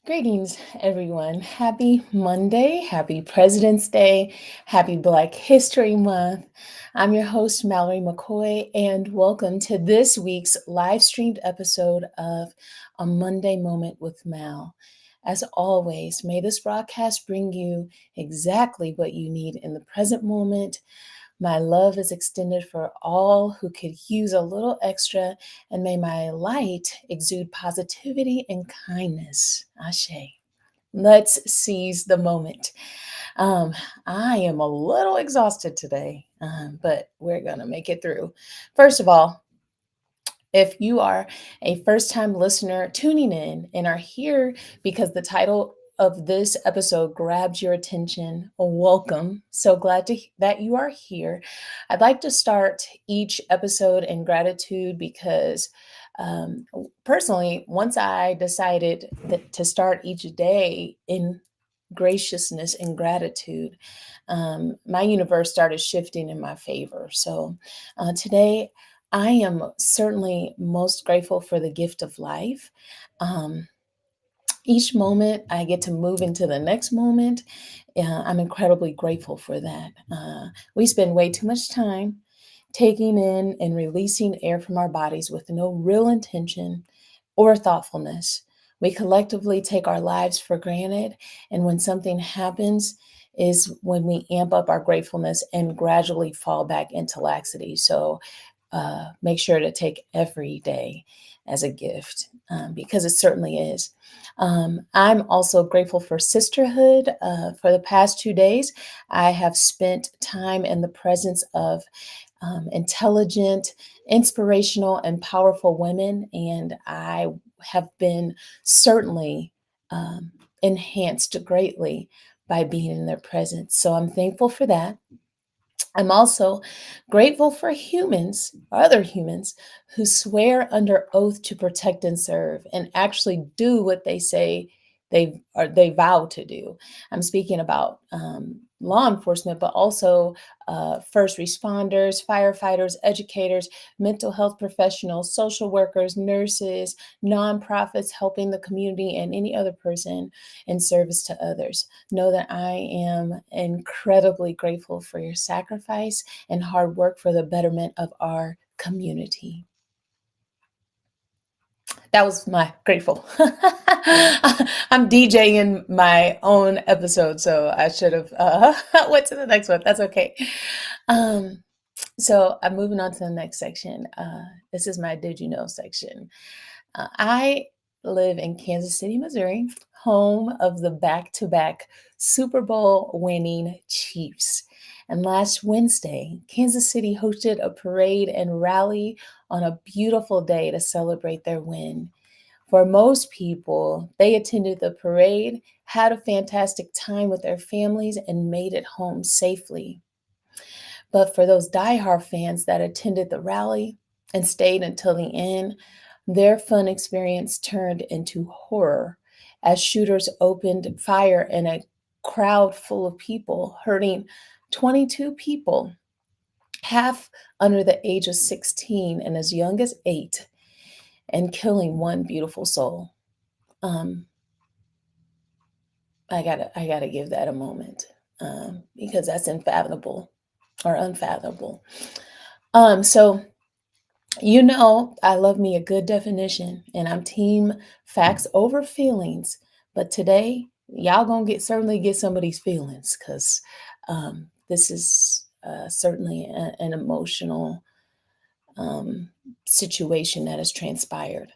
Greetings, everyone. Happy Monday. Happy President's Day. Happy Black History Month. I'm your host, Mallory McCoy, and welcome to this week's live streamed episode of A Monday Moment with Mal. As always, may this broadcast bring you exactly what you need in the present moment. My love is extended for all who could use a little extra, and may my light exude positivity and kindness. Ashe. Let's seize the moment. Um, I am a little exhausted today, but we're going to make it through. First of all, if you are a first time listener tuning in and are here because the title of this episode grabbed your attention, welcome. So glad that you are here. I'd like to start each episode in gratitude because personally, once I decided to start each day in graciousness and gratitude, my universe started shifting in my favor. So today, I am certainly most grateful for the gift of life. Um, each moment I get to move into the next moment, I'm incredibly grateful for that. We spend way too much time taking in and releasing air from our bodies with no real intention or thoughtfulness. We collectively take our lives for granted, and when something happens, is when we amp up our gratefulness and gradually fall back into laxity. So make sure to take every day as a gift because it certainly is. I'm also grateful for sisterhood. For the past 2 days, I have spent time in the presence of intelligent, inspirational, and powerful women, and I have been certainly um, enhanced greatly by being in their presence. So I'm thankful for that. I'm also grateful for humans, other humans, who swear under oath to protect and serve and actually do what they say they vow to do. I'm speaking about law enforcement, but also first responders, firefighters, educators, mental health professionals, social workers, nurses, nonprofits helping the community, and any other person in service to others. Know that I am incredibly grateful for your sacrifice and hard work for the betterment of our community. That was my grateful. I'm DJing my own episode, so I should have went to the next one. That's okay. Um, so I'm moving on to the next section. This is my Did You Know section. I live in Kansas City, Missouri, home of the back to back Super Bowl winning Chiefs. And last Wednesday, Kansas City hosted a parade and rally on a beautiful day to celebrate their win. For most people, they attended the parade, had a fantastic time with their families, and made it home safely. But for those diehard fans that attended the rally and stayed until the end, their fun experience turned into horror as shooters opened fire in a crowd full of people, hurting 22 people, half under the age of 16 and as young as 8, and killing one beautiful soul. Um, I gotta give that a moment because that's unfathomable or unfathomable. So I love me a good definition, and I'm team facts over feelings. But today, y'all gonna certainly get some of these feelings because this is certainly an emotional um, situation that has transpired.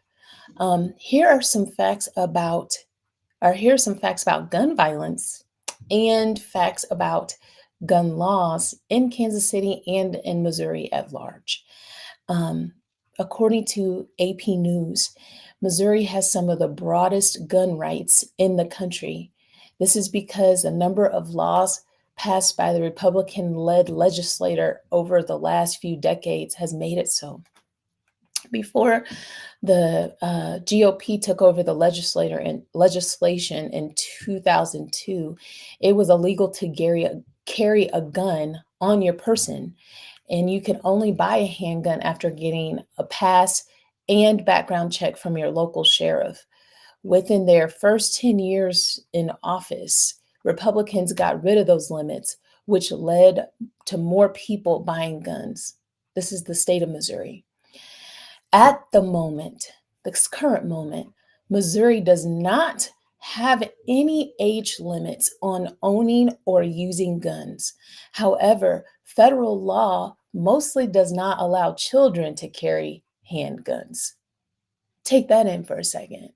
Here are some facts about, or here are some facts about gun violence and facts about gun laws in Kansas City and in Missouri at large. Um, According to AP News, Missouri has some of the broadest gun rights in the country. This is because a number of laws passed by the Republican led legislator over the last few decades has made it so. Before the GOP took over the legislation in 2002, it was illegal to carry a gun on your person, and you could only buy a handgun after getting a pass and background check from your local sheriff. Within their first 10 years in office, Republicans got rid of those limits, which led to more people buying guns. This is the state of Missouri. At the moment, this current moment, Missouri does not have any age limits on owning or using guns. However, federal law mostly does not allow children to carry handguns. Take that in for a second.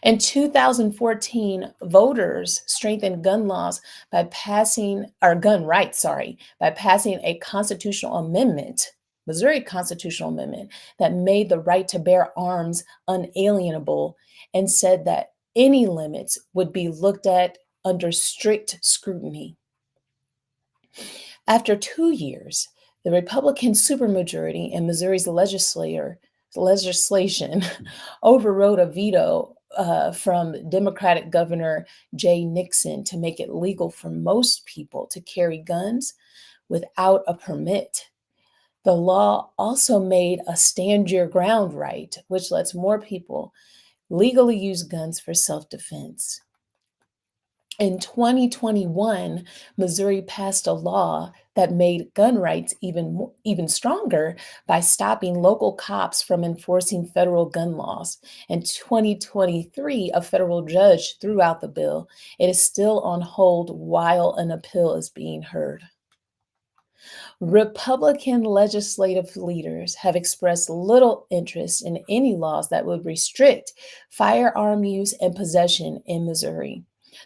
In 2014, voters strengthened gun laws by passing, or gun rights, sorry, by passing a constitutional amendment, Missouri constitutional amendment, that made the right to bear arms unalienable and said that any limits would be looked at under strict scrutiny. After 2 years, the Republican supermajority in Missouri's legislation overrode a veto from Democratic Governor Jay Nixon to make it legal for most people to carry guns without a permit. The law also made a stand your ground right, which lets more people legally use guns for self-defense. In 2021, Missouri passed a law that made gun rights even stronger by stopping local cops from enforcing federal gun laws. In 2023, a federal judge threw out the bill. It is still on hold while an appeal is being heard. Republican legislative leaders have expressed little interest in any laws that would restrict firearm use and possession in Missouri.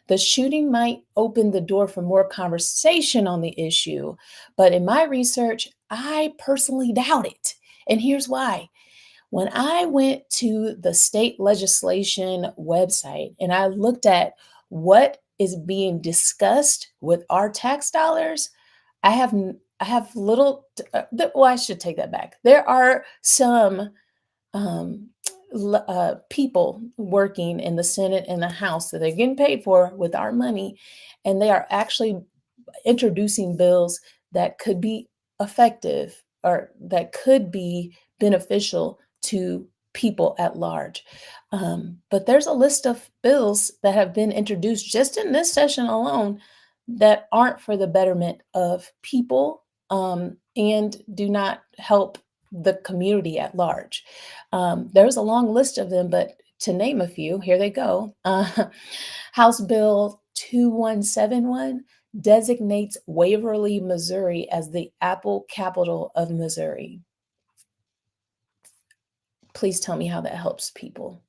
The shooting might open the door for more conversation on the issue, but in my research, I personally doubt it. And here's why. When I went to the state legislation website and I looked at what is being discussed with our tax dollars, I have I have little. Well, I should take that back. There are some um, people working in the Senate and the House that they're getting paid for with our money, and they are actually introducing bills that could be effective or that could be beneficial to people at large. But there's a list of bills that have been introduced just in this session alone that aren't for the betterment of people and do not help the community at large. There's a long list of them, but to name a few, here they go. House Bill 2171 designates Waverly, Missouri as the Apple capital of Missouri. Please tell me how that helps people.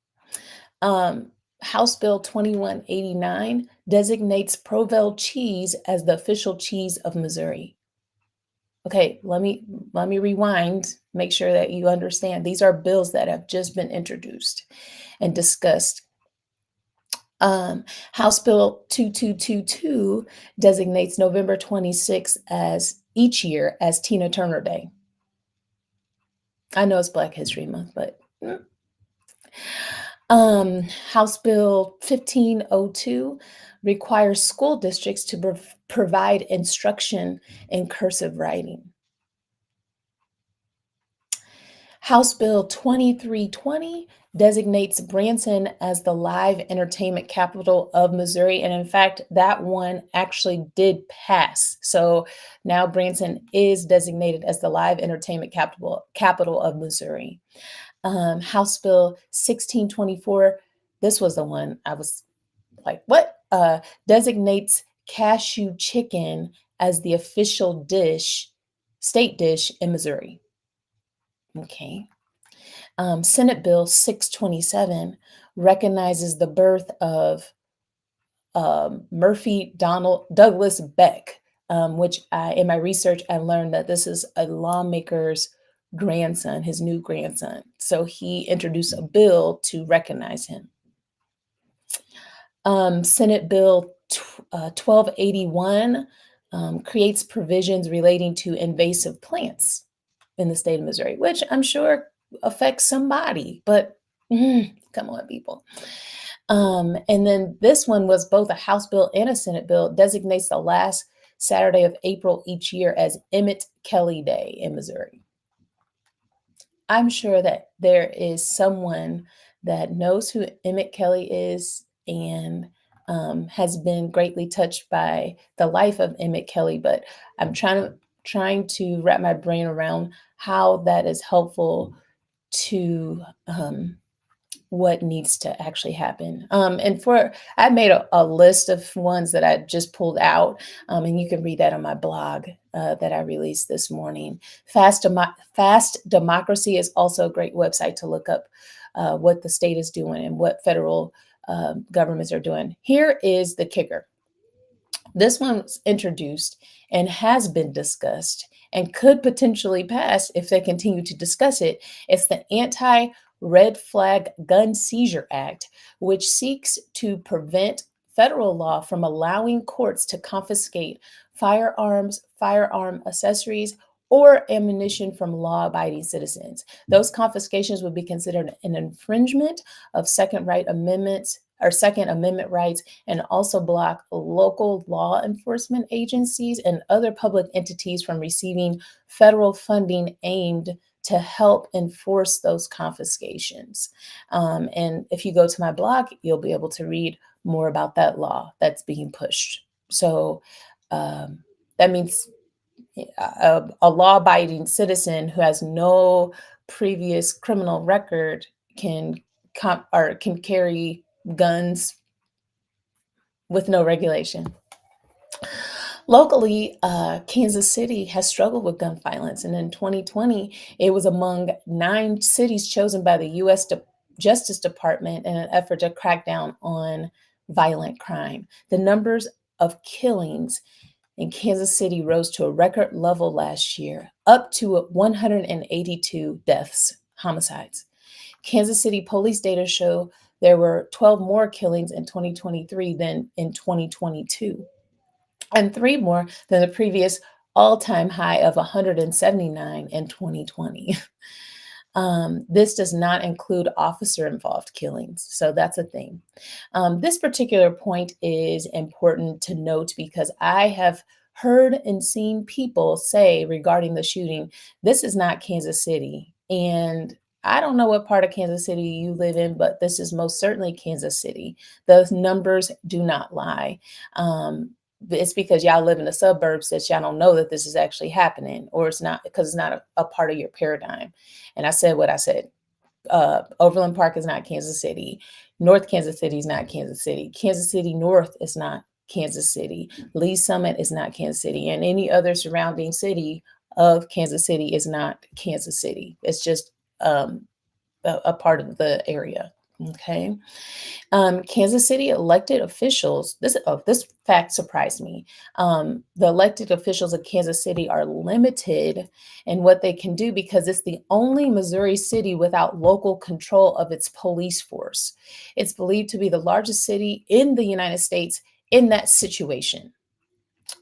House Bill 2189 designates Provel cheese as the official cheese of Missouri. Okay, let me rewind, make sure that you understand. These are bills that have just been introduced and discussed. House Bill 2222 designates November 26th as each year as Tina Turner Day. I know it's Black History Month, but House Bill 1502 requires school districts to provide instruction in cursive writing. House Bill 2320 designates Branson as the live entertainment capital of Missouri. And in fact, that one actually did pass. So now Branson is designated as the live entertainment capital of Missouri. House Bill 1624, this was the one I was like, what? Designates cashew chicken as the official state dish in Missouri. Okay. Senate Bill 627 recognizes the birth of Murphy Donald Douglas Beck, which in my research, I learned that this is a lawmaker's grandson, his new grandson. So he introduced a bill to recognize him. Senate Bill 1281 creates provisions relating to invasive plants in the state of Missouri, which I'm sure affects somebody, but come on, people. And then this one was both a House bill and a Senate bill, designates the last Saturday of April each year as Emmett Kelly Day in Missouri. I'm sure that there is someone that knows who Emmett Kelly is and has been greatly touched by the life of Emmett Kelly. But I'm trying to wrap my brain around how that is helpful to what needs to actually happen. I made a list of ones that I just pulled out, and you can read that on my blog that I released this morning. Fast Democracy is also a great website to look up what the state is doing and what federal governments are doing. Here is the kicker. This one was introduced and has been discussed and could potentially pass if they continue to discuss it. It's the Anti Red Flag Gun Seizure Act, which seeks to prevent federal law from allowing courts to confiscate firearms, firearm accessories, or ammunition from law abiding citizens. Those confiscations would be considered an infringement of Second Amendment rights and also block local law enforcement agencies and other public entities from receiving federal funding aimed to help enforce those confiscations. And if you go to my blog, you'll be able to read more about that law that's being pushed. So that means a law-abiding citizen who has no previous criminal record can can carry guns with no regulation. Locally, Kansas City has struggled with gun violence, and in 2020, it was among 9 cities chosen by the U.S. Justice Department in an effort to crack down on violent crime. The numbers of killings in Kansas City rose to a record level last year, up to 182 deaths, homicides. Kansas City police data show there were 12 more killings in 2023 than in 2022, and 3 more than the previous all-time high of 179 in 2020. This does not include officer-involved killings, so that's a thing. This particular point is important to note because I have heard and seen people say regarding the shooting, this is not Kansas City. And I don't know what part of Kansas City you live in, but this is most certainly Kansas City. Those numbers do not lie. It's because y'all live in the suburbs that y'all don't know that this is actually happening, or it's not because it's not a part of your paradigm. And I said what I said. Overland Park is not Kansas City. North Kansas City is not Kansas City. Kansas City North is not Kansas City. Lee Summit is not Kansas City. And any other surrounding city of Kansas City is not Kansas City. It's just a part of the area. Okay. Kansas City elected officials, this fact surprised me. The elected officials of Kansas City are limited in what they can do because it's the only Missouri city without local control of its police force. It's believed to be the largest city in the United States in that situation.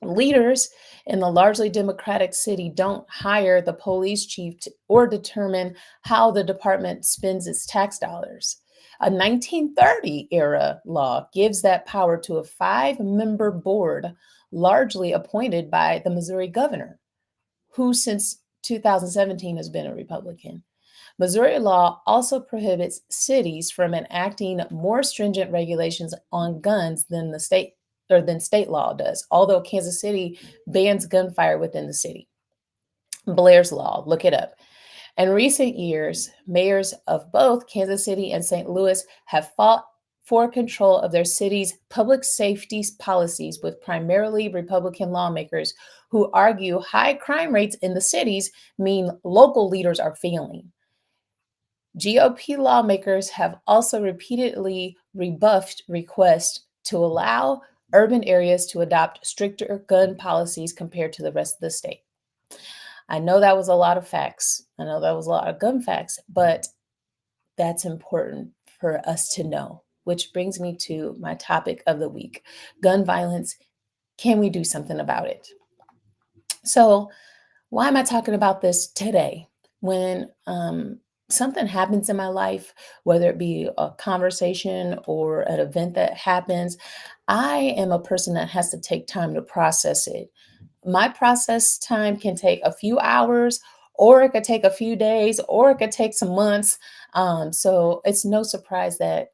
Leaders in the largely Democratic city don't hire the police chief or determine how the department spends its tax dollars. A 1930 era law gives that power to a 5-member board, largely appointed by the Missouri governor, who since 2017 has been a Republican. Missouri law also prohibits cities from enacting more stringent regulations on guns than state law does, although Kansas City bans gunfire within the city. Blair's Law, look it up. In recent years, mayors of both Kansas City and St. Louis have fought for control of their city's public safety policies with primarily Republican lawmakers who argue high crime rates in the cities mean local leaders are failing. GOP lawmakers have also repeatedly rebuffed requests to allow urban areas to adopt stricter gun policies compared to the rest of the state. I know that was a lot of facts. I know that was a lot of gun facts, but that's important for us to know, which brings me to my topic of the week, gun violence. Can we do something about it? So, why am I talking about this today? When something happens in my life, whether it be a conversation or an event that happens, I am a person that has to take time to process it. My process time can take a few hours, or it could take a few days, or it could take some months. So it's no surprise that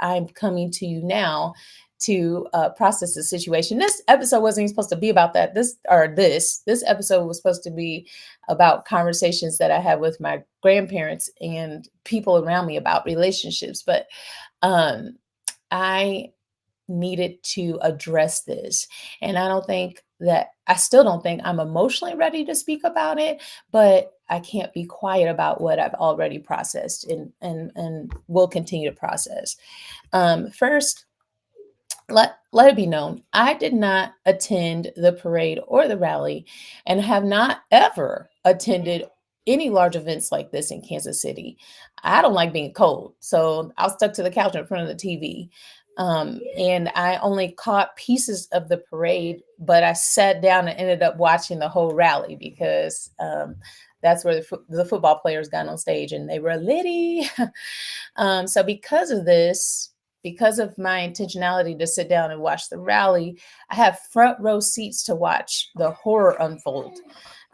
I'm coming to you now to process the situation. This episode wasn't even supposed to be about that. This episode was supposed to be about conversations that I had with my grandparents and people around me about relationships. But um, I needed to address this. And I still don't think I'm emotionally ready to speak about it, but I can't be quiet about what I've already processed and will continue to process. First, let it be known, I did not attend the parade or the rally and have not ever attended any large events like this in Kansas City. I don't like being cold, so I was stuck to the couch in front of the TV. And I only caught pieces of the parade, but I sat down and ended up watching the whole rally because that's where the football players got on stage and they were litty. So because of this, because of my intentionality to sit down and watch the rally, I have front row seats to watch the horror unfold.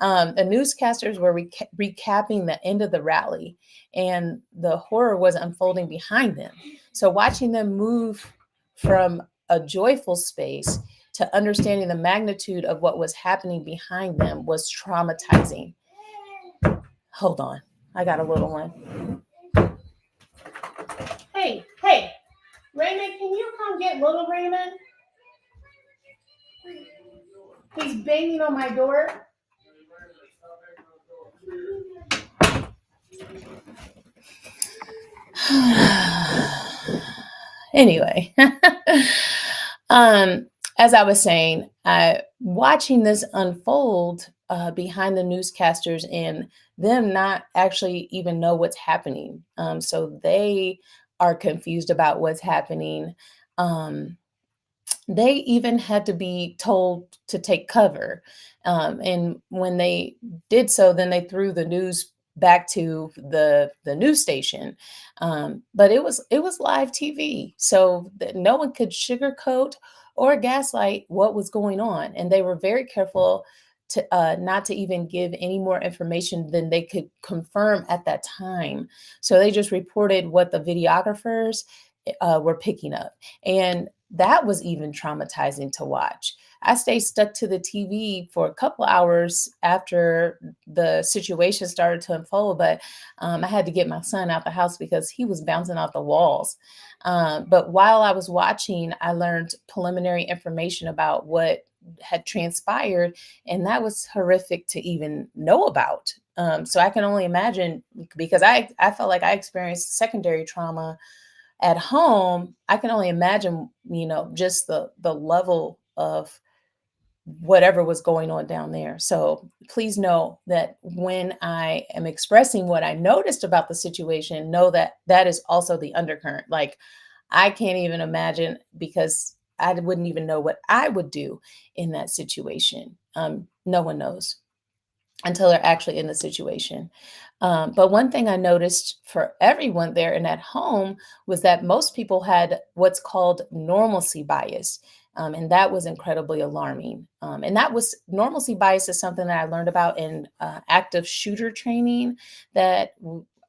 The newscasters were recapping the end of the rally, and the horror was unfolding behind them. So watching them move from a joyful space to understanding the magnitude of what was happening behind them was traumatizing. Hold on, I got a little one. Hey, Raymond, can you come get little Raymond? He's banging on my door. Anyway, um, as I was saying, watching this unfold behind the newscasters and them not actually even know what's happening. So they are confused about what's happening. Um, they even had to be told to take cover. And when they did so, then they threw the news back to the news station. But it was live TV, so that no one could sugarcoat or gaslight what was going on, and they were very careful to not to even give any more information than they could confirm at that time. So they just reported what the videographers were picking up, and that was even traumatizing to watch. I stayed stuck to the TV for a couple hours after the situation started to unfold, but I had to get my son out the house because he was bouncing off the walls. But while I was watching, I learned preliminary information about what had transpired, and that was horrific to even know about. So I can only imagine, because I felt like I experienced secondary trauma at home. I can only imagine, just the level of whatever was going on down there. So please know that when I am expressing what I noticed about the situation, know that that is also the undercurrent. Like, I can't even imagine, because I wouldn't even know what I would do in that situation. No one knows until they're actually in the situation. But one thing I noticed for everyone there and at home was that most people had what's called normalcy bias. And that was incredibly alarming. And that was normalcy bias is something that I learned about in active shooter training that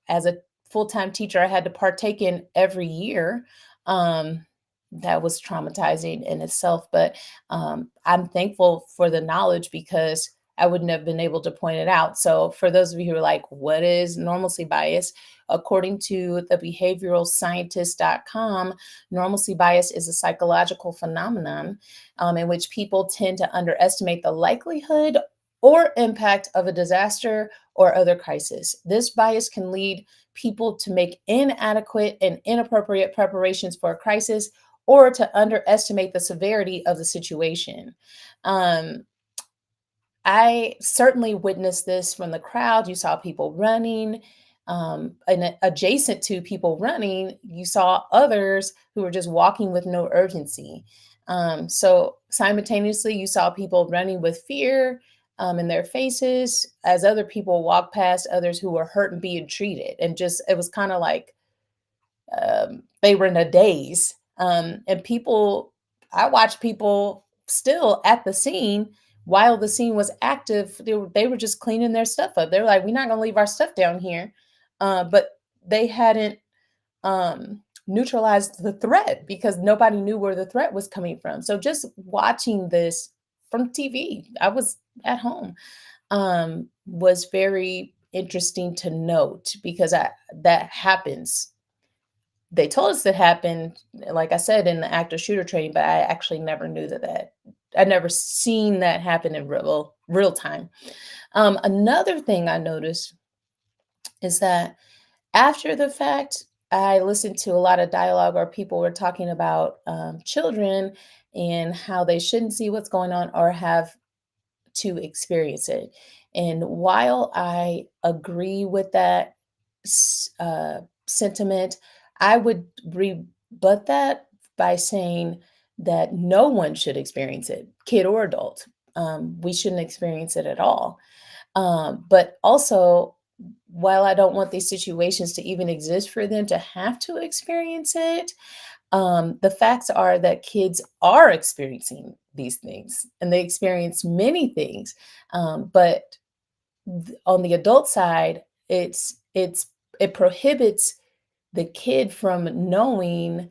as a full-time teacher, I had to partake in every year. Um, that was traumatizing in itself. But I'm thankful for the knowledge, because I wouldn't have been able to point it out. So, for those of you who are like, what is normalcy bias? According to the behavioralscientist.com, normalcy bias is a psychological phenomenon in which people tend to underestimate the likelihood or impact of a disaster or other crisis. This bias can lead people to make inadequate and inappropriate preparations for a crisis, or to underestimate the severity of the situation. Um, I certainly witnessed this from the crowd. You saw people running, and adjacent to people running, you saw others who were just walking with no urgency. So simultaneously, you saw people running with fear in their faces as other people walked past others who were hurt and being treated. And just, it was kind of like they were in a daze. And people, I watched people still at the scene while the scene was active. They were just cleaning their stuff up. They were like, "We're not going to leave our stuff down here." But they hadn't neutralized the threat because nobody knew where the threat was coming from. So just watching this from TV, I was at home, was very interesting to note because that happens. They told us it happened, like I said, in the active shooter training, but I actually never knew that. I never seen that happen in real time. Another thing I noticed is that after the fact, I listened to a lot of dialogue where people were talking about children and how they shouldn't see what's going on or have to experience it. And while I agree with that sentiment, I would rebut that by saying that no one should experience it, kid or adult. We shouldn't experience it at all. But also, while I don't want these situations to even exist for them to have to experience it, the facts are that kids are experiencing these things and they experience many things. But on the adult side, it prohibits the kid from knowing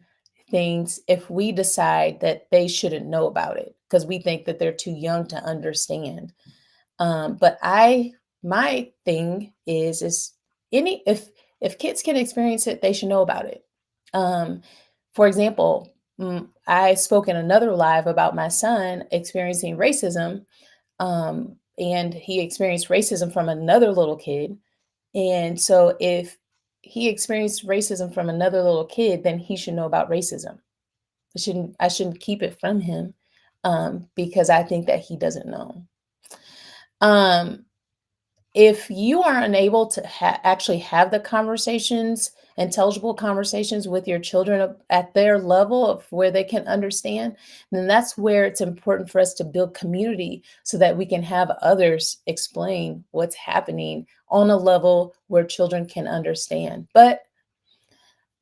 things if we decide that they shouldn't know about it because we think that they're too young to understand. But my thing is any if kids can experience it, they should know about it. Um, for example, I spoke in another live about my son experiencing racism, and he experienced racism from another little kid. And so, if he experienced racism from another little kid, then he should know about racism. I shouldn't keep it from him because I think that he doesn't know. Um, if you are unable to actually have the conversations, intelligible conversations with your children at their level of where they can understand, then that's where it's important for us to build community so that we can have others explain what's happening on a level where children can understand. But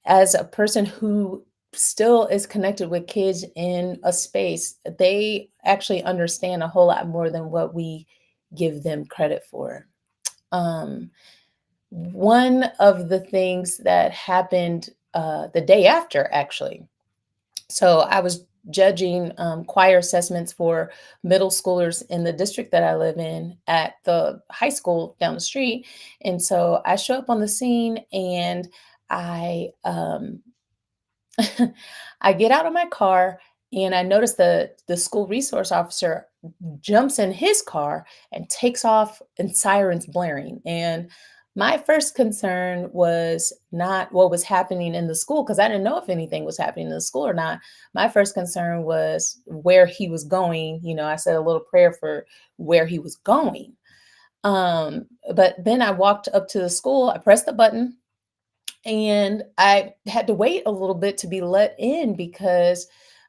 as a person who still is connected with kids in a space, they actually understand a whole lot more than what we give them credit for. Um, One of the things that happened the day after, actually. So I was judging choir assessments for middle schoolers in the district that I live in at the high school down the street. And so I show up on the scene and I I get out of my car and I notice the school resource officer jumps in his car and takes off and sirens blaring. And my first concern was not what was happening in the school because I didn't know if anything was happening in the school or not. My first concern was where he was going. I said a little prayer for where he was going. But then I walked up to the school, I pressed the button, and I had to wait a little bit to be let in because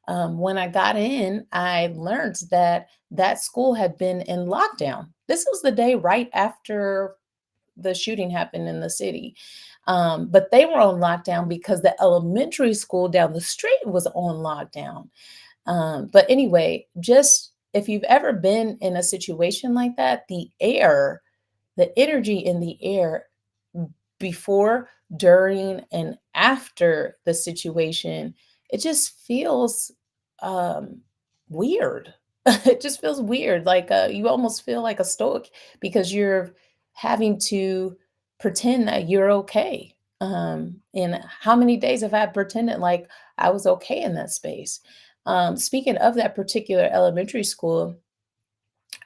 when I got in, I learned that that school had been in lockdown. This was the day right after the shooting happened in the city. But they were on lockdown because the elementary school down the street was on lockdown. But anyway, just if you've ever been in a situation like that, the energy in the air before, during, and after the situation, it just feels um, weird. It just feels weird. Like you almost feel like a stoic because you're having to pretend that you're okay. And how many days have I pretended like I was okay in that space? Speaking of that particular elementary school,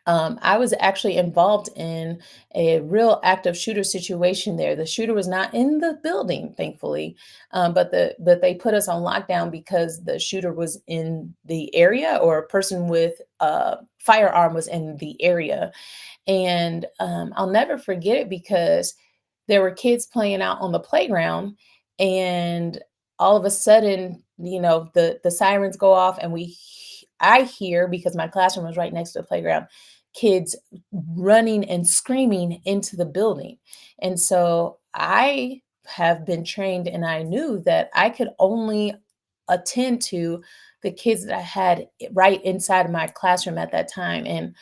I was actually involved in a real active shooter situation there. The shooter was not in the building, thankfully, but they put us on lockdown because the shooter was in the area, or a person with a firearm was in the area. And I'll never forget it because there were kids playing out on the playground, and all of a sudden, the sirens go off, and I hear, because my classroom was right next to the playground, kids running and screaming into the building. And so I have been trained, and I knew that I could only attend to the kids that I had right inside of my classroom at that time. And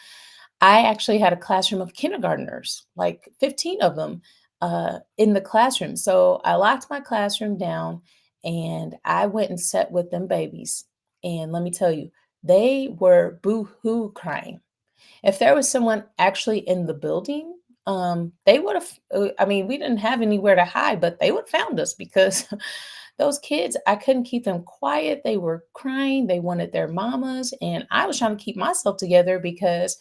I actually had a classroom of kindergartners, like 15 of them. in the classroom. So I locked my classroom down and I went and sat with them babies. And let me tell you, they were boo-hoo crying. If there was someone actually in the building, they would have, I mean, we didn't have anywhere to hide, but they would have found us because those kids, I couldn't keep them quiet. They were crying. They wanted their mamas. And I was trying to keep myself together because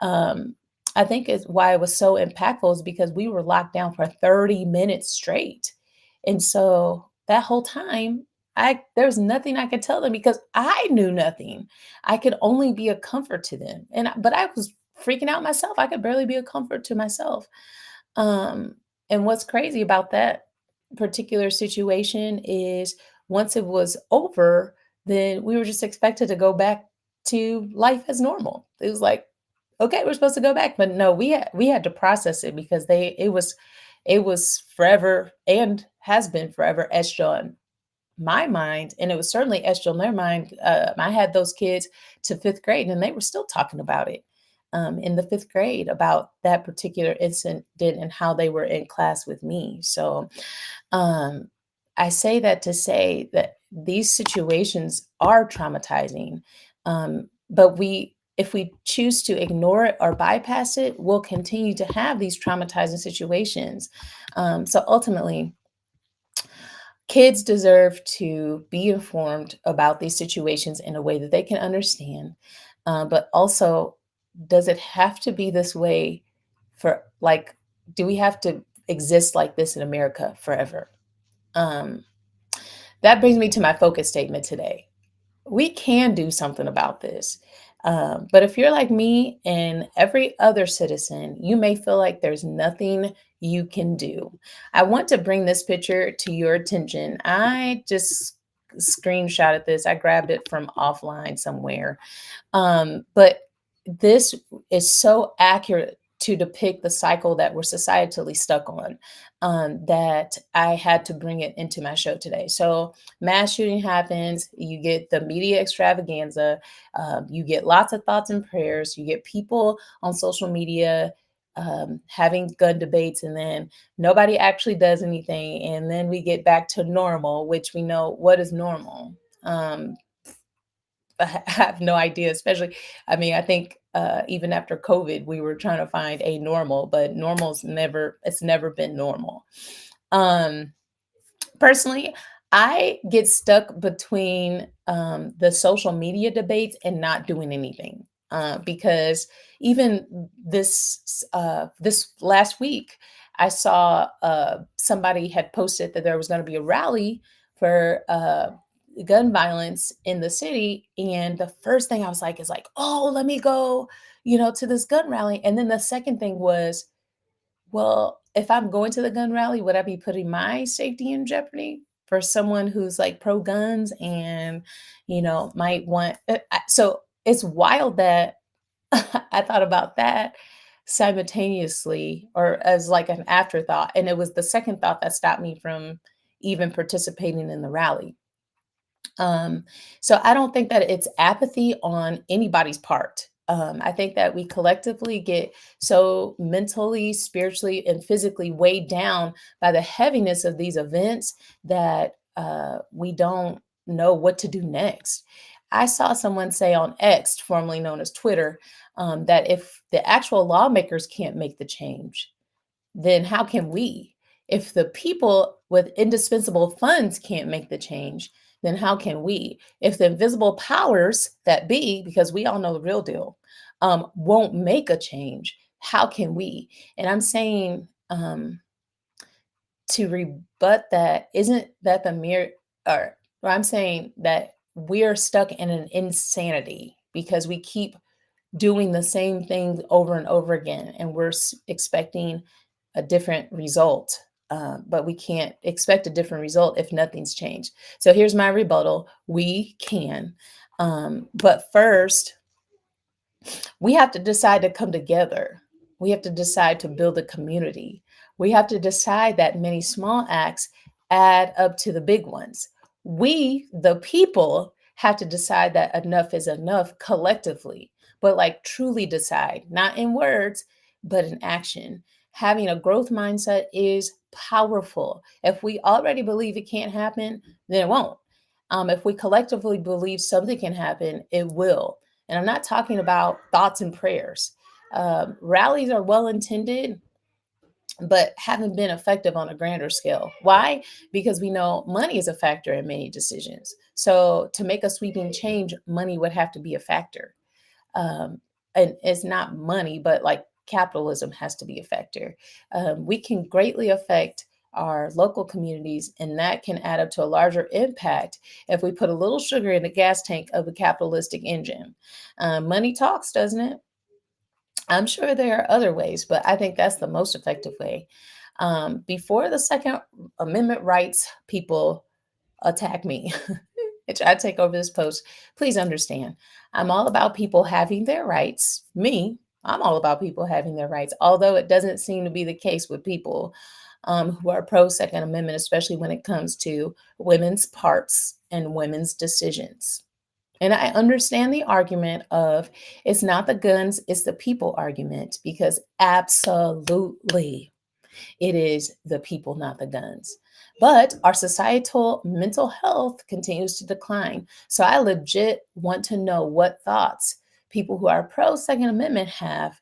um, I think it's why it was so impactful is because we were locked down for 30 minutes straight. And so that whole time, there was nothing I could tell them because I knew nothing. I could only be a comfort to them. But I was freaking out myself. I could barely be a comfort to myself. Um, and what's crazy about that particular situation is once it was over, then we were just expected to go back to life as normal. It was like, okay, we're supposed to go back, but no, we had to process it because it was forever and has been forever etched on my mind, and it was certainly etched on their mind. I had those kids to 5th grade, and they were still talking about it in the 5th grade about that particular incident and how they were in class with me. So um, I say that to say that these situations are traumatizing, but if we choose to ignore it or bypass it, we'll continue to have these traumatizing situations. So ultimately, kids deserve to be informed about these situations in a way that they can understand. But also, does it have to be this way for like, do we have to exist like this in America forever? Um, that brings me to my focus statement today. We can do something about this. But if you're like me and every other citizen, you may feel like there's nothing you can do. I want to bring this picture to your attention. I just screenshotted this, I grabbed it from offline somewhere. But this is so accurate to depict the cycle that we're societally stuck on, that I had to bring it into my show today. So, mass shooting happens, you get the media extravaganza, you get lots of thoughts and prayers, you get people on social media having gun debates, and then nobody actually does anything. And then we get back to normal, which we know what is normal. Um, I have no idea, especially, I mean, I think even after COVID, we were trying to find a normal, but it's never been normal. Um, Personally, I get stuck between the social media debates and not doing anything because even this last week, I saw somebody had posted that there was going to be a rally for gun violence in the city, and the first thing I was like is like, oh, let me go, to this gun rally, and then the second thing was, well, if I'm going to the gun rally, would I be putting my safety in jeopardy for someone who's like pro guns and, might want. So it's wild that I thought about that simultaneously or as like an afterthought. And it was the second thought that stopped me from even participating in the rally. Um, so I don't think that it's apathy on anybody's part. I think that we collectively get so mentally, spiritually, and physically weighed down by the heaviness of these events that we don't know what to do next. I saw someone say on X, formerly known as Twitter, that if the actual lawmakers can't make the change, then how can we? If the people with indispensable funds can't make the change, then how can we? If the invisible powers that be, because we all know the real deal, won't make a change, how can we? And I'm saying to rebut that, isn't that the mere, or I'm saying that we're stuck in an insanity because we keep doing the same thing over and over again, and we're expecting a different result. But we can't expect a different result if nothing's changed. So here's my rebuttal: we can, but first we have to decide to come together. We have to decide to build a community. We have to decide that many small acts add up to the big ones. We, the people, have to decide that enough is enough collectively, but like truly decide, not in words, but in action. Having a growth mindset is powerful. If we already believe it can't happen, then it won't. If we collectively believe something can happen, it will. And I'm not talking about thoughts and prayers. Rallies are well intended, but haven't been effective on a grander scale. Why? Because we know money is a factor in many decisions. So to make a sweeping change, money would have to be a factor. Um, and it's not money, but like capitalism has to be a factor. We can greatly affect our local communities, and that can add up to a larger impact if we put a little sugar in the gas tank of a capitalistic engine. Money talks, doesn't it? I'm sure there are other ways, but I think that's the most effective way. Before the Second Amendment rights people attack me and try to take over this post, please understand I'm all about people having their rights. I'm all about people having their rights, although it doesn't seem to be the case with people who are pro Second Amendment, especially when it comes to women's parts and women's decisions. And I understand the argument of it's not the guns, it's the people argument, because absolutely it is the people, not the guns. But our societal mental health continues to decline. So I legit want to know what thoughts people who are pro Second Amendment have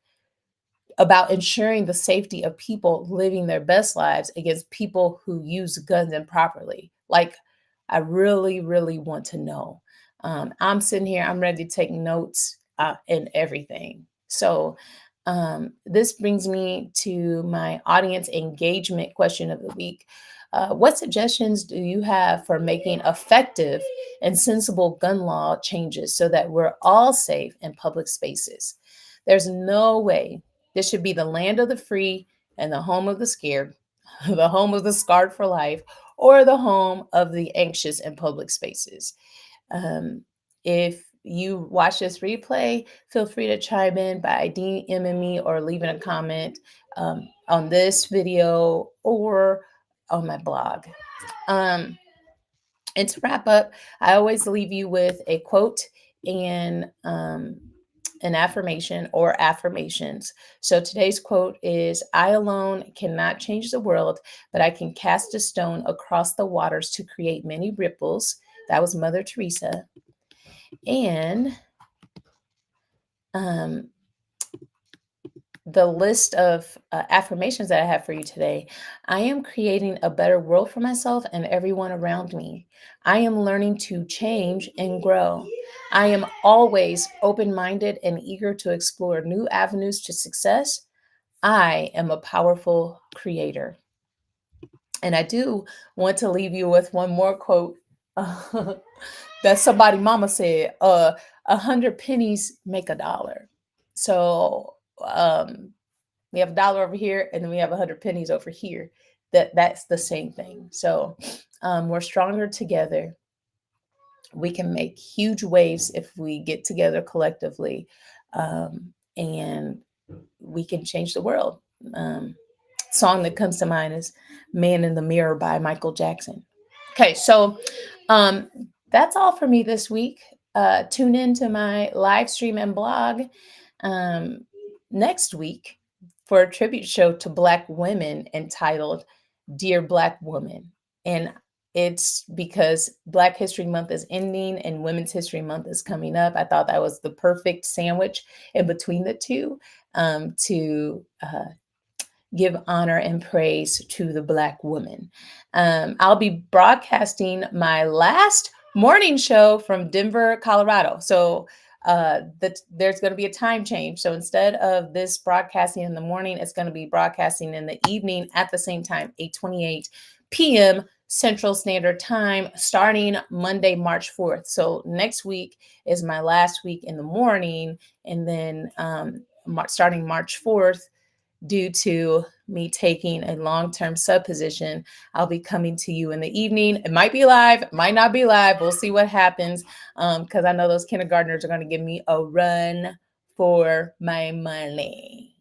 about ensuring the safety of people living their best lives against people who use guns improperly. Like, I really, really want to know. I'm sitting here, I'm ready to take notes and everything. So, this brings me to my audience engagement question of the week. What suggestions do you have for making effective and sensible gun law changes so that we're all safe in public spaces? There's no way this should be the land of the free and the home of the scared, the home of the scarred for life, or the home of the anxious in public spaces. If you watch this replay, feel free to chime in by DMing me or leaving a comment on this video or on my blog. Um, and to wrap up, I always leave you with a quote and an affirmation or affirmations. So today's quote is: I alone cannot change the world, but I can cast a stone across the waters to create many ripples. That was Mother Teresa. And um, the list of affirmations that I have for you today: I am creating a better world for myself and everyone around me. I am learning to change and grow. I am always open minded and eager to explore new avenues to success. I am a powerful creator. And I do want to leave you with one more quote that somebody mama said, 100 pennies make a dollar. So we have a dollar over here and then we have 100 pennies over here. That's the same thing. So we're stronger together. We can make huge waves if we get together collectively, and we can change the world. Song that comes to mind is Man in the Mirror by Michael Jackson. Okay, so um, that's all for me this week. Tune in to my live stream and blog um, next week for a tribute show to Black women entitled Dear Black Woman. And it's because Black History Month is ending and Women's History Month is coming up. I thought that was the perfect sandwich in between the two, to give honor and praise to the Black woman. I'll be broadcasting my last morning show from Denver, Colorado. So there's going to be a time change. So instead of this broadcasting in the morning, it's going to be broadcasting in the evening at the same time, 8:28 p.m. Central Standard Time, starting Monday, March 4th. So next week is my last week in the morning. And then starting March 4th, due to me taking a long-term sub position, I'll be coming to you in the evening. It might be live, it might not be live. We'll see what happens, because I know those kindergartners are going to give me a run for my money.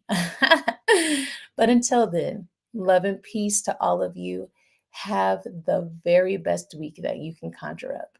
But until then, love and peace to all of you. Have the very best week that you can conjure up.